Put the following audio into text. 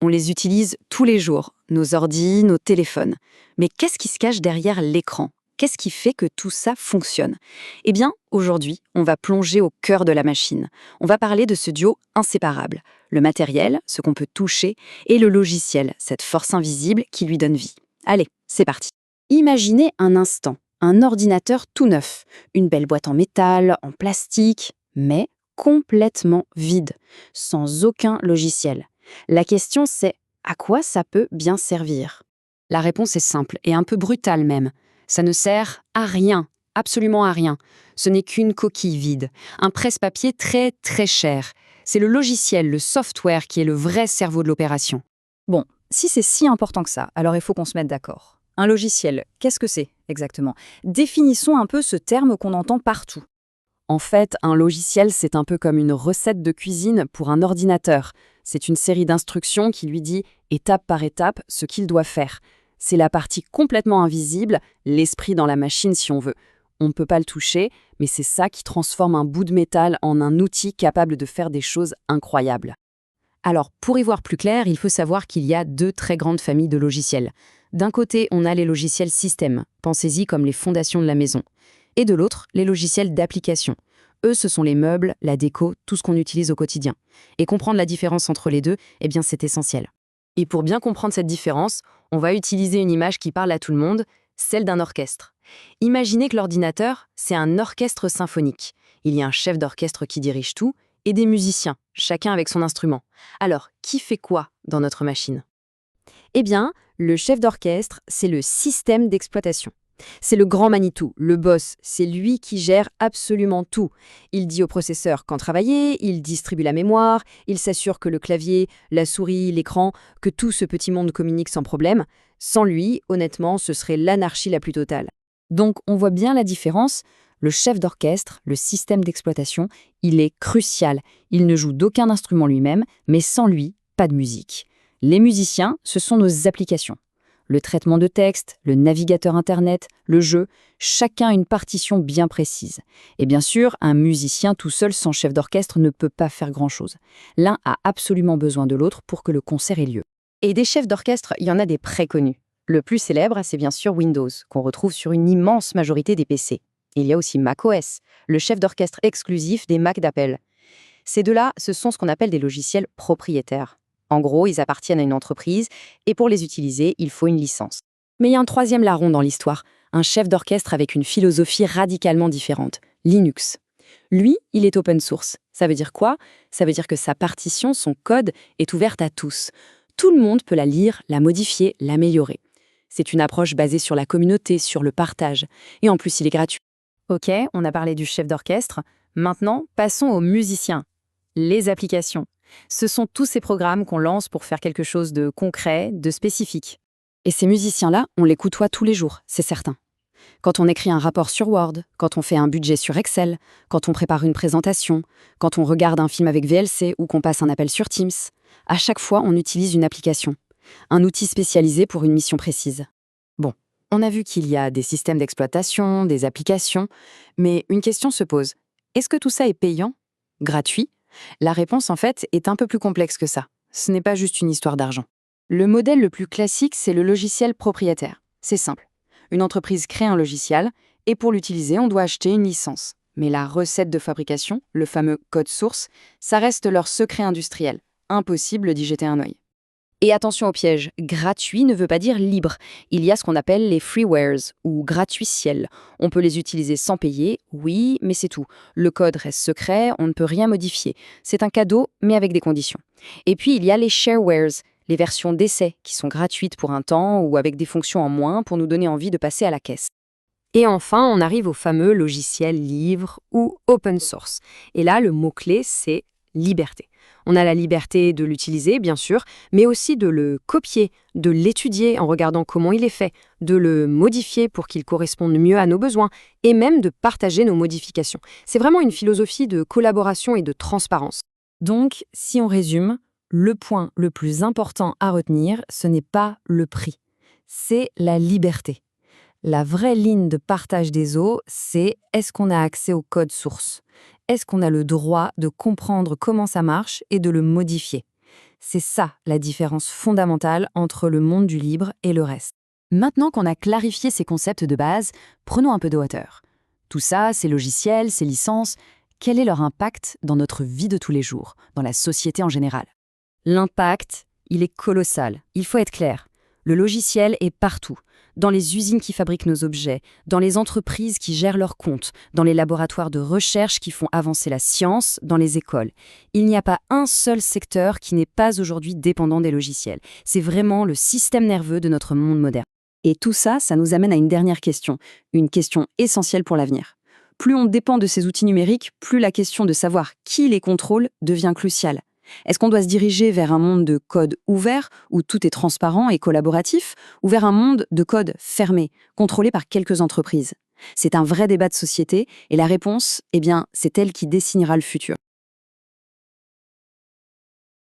On les utilise tous les jours, nos ordis, nos téléphones. Mais qu'est-ce qui se cache derrière l'écran? Qu'est-ce qui fait que tout ça fonctionne? Eh bien, aujourd'hui, on va plonger au cœur de la machine. On va parler de ce duo inséparable. Le matériel, ce qu'on peut toucher, et le logiciel, cette force invisible qui lui donne vie. Allez, c'est parti. Imaginez un instant, un ordinateur tout neuf, une belle boîte en métal, en plastique, mais complètement vide, sans aucun logiciel. La question c'est, à quoi ça peut bien servir? La réponse est simple et un peu brutale même. Ça ne sert à rien, absolument à rien. Ce n'est qu'une coquille vide, un presse-papier très très cher. C'est le logiciel, le software qui est le vrai cerveau de l'opération. Bon, si c'est si important que ça, alors il faut qu'on se mette d'accord. Un logiciel, qu'est-ce que c'est exactement? Définissons un peu ce terme qu'on entend partout. En fait, un logiciel, c'est un peu comme une recette de cuisine pour un ordinateur. C'est une série d'instructions qui lui dit, étape par étape, ce qu'il doit faire. C'est la partie complètement invisible, l'esprit dans la machine si on veut. On ne peut pas le toucher, mais c'est ça qui transforme un bout de métal en un outil capable de faire des choses incroyables. Alors, pour y voir plus clair, il faut savoir qu'il y a deux très grandes familles de logiciels. D'un côté, on a les logiciels système, pensez-y comme les fondations de la maison. Et de l'autre, les logiciels d'application. Eux, ce sont les meubles, la déco, tout ce qu'on utilise au quotidien. Et comprendre la différence entre les deux, eh bien, c'est essentiel. Et pour bien comprendre cette différence, on va utiliser une image qui parle à tout le monde, celle d'un orchestre. Imaginez que l'ordinateur, c'est un orchestre symphonique. Il y a un chef d'orchestre qui dirige tout, et des musiciens, chacun avec son instrument. Alors, qui fait quoi dans notre machine? Eh bien, le chef d'orchestre, c'est le système d'exploitation. C'est le grand Manitou, le boss, c'est lui qui gère absolument tout. Il dit au processeur quand travailler, il distribue la mémoire, il s'assure que le clavier, la souris, l'écran, que tout ce petit monde communique sans problème. Sans lui, honnêtement, ce serait l'anarchie la plus totale. Donc, on voit bien la différence. Le chef d'orchestre, le système d'exploitation, il est crucial. Il ne joue d'aucun instrument lui-même, mais sans lui, pas de musique. Les musiciens, ce sont nos applications. Le traitement de texte, le navigateur Internet, le jeu, chacun une partition bien précise. Et bien sûr, un musicien tout seul sans chef d'orchestre ne peut pas faire grand-chose. L'un a absolument besoin de l'autre pour que le concert ait lieu. Et des chefs d'orchestre, il y en a des très connus. Le plus célèbre, c'est bien sûr Windows, qu'on retrouve sur une immense majorité des PC. Il y a aussi macOS, le chef d'orchestre exclusif des Mac d'Apple. Ces deux-là, ce sont ce qu'on appelle des logiciels propriétaires. En gros, ils appartiennent à une entreprise et pour les utiliser, il faut une licence. Mais il y a un troisième larron dans l'histoire, un chef d'orchestre avec une philosophie radicalement différente, Linux. Lui, il est open source. Ça veut dire quoi? Ça veut dire que sa partition, son code, est ouverte à tous. Tout le monde peut la lire, la modifier, l'améliorer. C'est une approche basée sur la communauté, sur le partage. Et en plus, il est gratuit. Ok, on a parlé du chef d'orchestre. Maintenant, passons aux musiciens. Les applications. Ce sont tous ces programmes qu'on lance pour faire quelque chose de concret, de spécifique. Et ces musiciens-là, on les côtoie tous les jours, c'est certain. Quand on écrit un rapport sur Word, quand on fait un budget sur Excel, quand on prépare une présentation, quand on regarde un film avec VLC ou qu'on passe un appel sur Teams, à chaque fois, on utilise une application, un outil spécialisé pour une mission précise. Bon, on a vu qu'il y a des systèmes d'exploitation, des applications, mais une question se pose. Est-ce que tout ça est payant? Gratuit? La réponse, en fait, est un peu plus complexe que ça. Ce n'est pas juste une histoire d'argent. Le modèle le plus classique, c'est le logiciel propriétaire. C'est simple. Une entreprise crée un logiciel, et pour l'utiliser, on doit acheter une licence. Mais la recette de fabrication, le fameux code source, ça reste leur secret industriel. Impossible d'y jeter un œil. Et attention au piège, gratuit ne veut pas dire libre. Il y a ce qu'on appelle les freewares, ou gratuiciels. On peut les utiliser sans payer, oui, mais c'est tout. Le code reste secret, on ne peut rien modifier. C'est un cadeau, mais avec des conditions. Et puis il y a les sharewares, les versions d'essai, qui sont gratuites pour un temps ou avec des fonctions en moins pour nous donner envie de passer à la caisse. Et enfin, on arrive au fameux logiciel libre ou open source. Et là, le mot-clé, c'est liberté. On a la liberté de l'utiliser, bien sûr, mais aussi de le copier, de l'étudier en regardant comment il est fait, de le modifier pour qu'il corresponde mieux à nos besoins, et même de partager nos modifications. C'est vraiment une philosophie de collaboration et de transparence. Donc, si on résume, le point le plus important à retenir, ce n'est pas le prix, c'est la liberté. La vraie ligne de partage des eaux, c'est est-ce qu'on a accès au code source? Est-ce qu'on a le droit de comprendre comment ça marche et de le modifier? C'est ça la différence fondamentale entre le monde du libre et le reste. Maintenant qu'on a clarifié ces concepts de base, prenons un peu de hauteur. Tout ça, ces logiciels, ces licences, quel est leur impact dans notre vie de tous les jours, dans la société en général? L'impact, il est colossal. Il faut être clair. Le logiciel est partout. Dans les usines qui fabriquent nos objets, dans les entreprises qui gèrent leurs comptes, dans les laboratoires de recherche qui font avancer la science, dans les écoles. Il n'y a pas un seul secteur qui n'est pas aujourd'hui dépendant des logiciels. C'est vraiment le système nerveux de notre monde moderne. Et tout ça, ça nous amène à une dernière question, une question essentielle pour l'avenir. Plus on dépend de ces outils numériques, plus la question de savoir qui les contrôle devient cruciale. Est-ce qu'on doit se diriger vers un monde de code ouvert, où tout est transparent et collaboratif, ou vers un monde de code fermé, contrôlé par quelques entreprises? C'est un vrai débat de société, et la réponse, c'est elle qui dessinera le futur.